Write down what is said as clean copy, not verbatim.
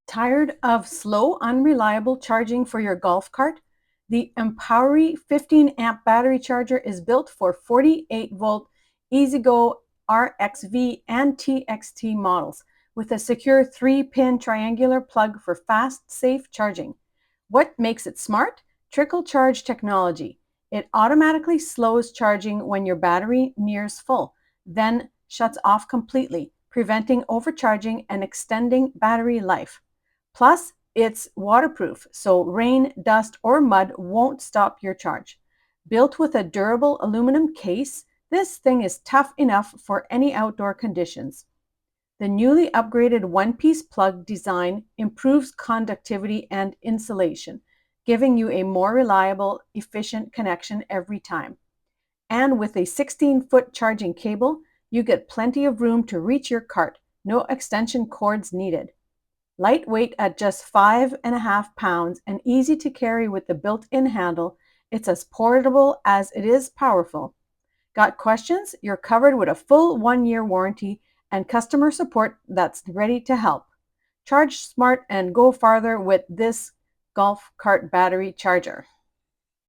Tired of slow, unreliable charging for your golf cart? The Empowery 15 amp battery charger is built for 48 volt EZGO RXV and TXT models with a secure 3-pin triangular plug for fast, safe charging. What makes it smart? Trickle charge technology. It automatically slows charging when your battery nears full, then shuts off completely, preventing overcharging and extending battery life. Plus, it's waterproof, so rain, dust, or mud won't stop your charge. Built with a durable aluminum case, this thing is tough enough for any outdoor conditions. The newly upgraded one-piece plug design improves conductivity and insulation, giving you a more reliable, efficient connection every time. And with a 16-foot charging cable, you get plenty of room to reach your cart, no extension cords needed. Lightweight at just 5.5 pounds and easy to carry with the built-in handle, it's as portable as it is powerful. Got questions? You're covered with a full 1-year warranty and customer support that's ready to help. Charge smart and go farther with this golf cart battery charger.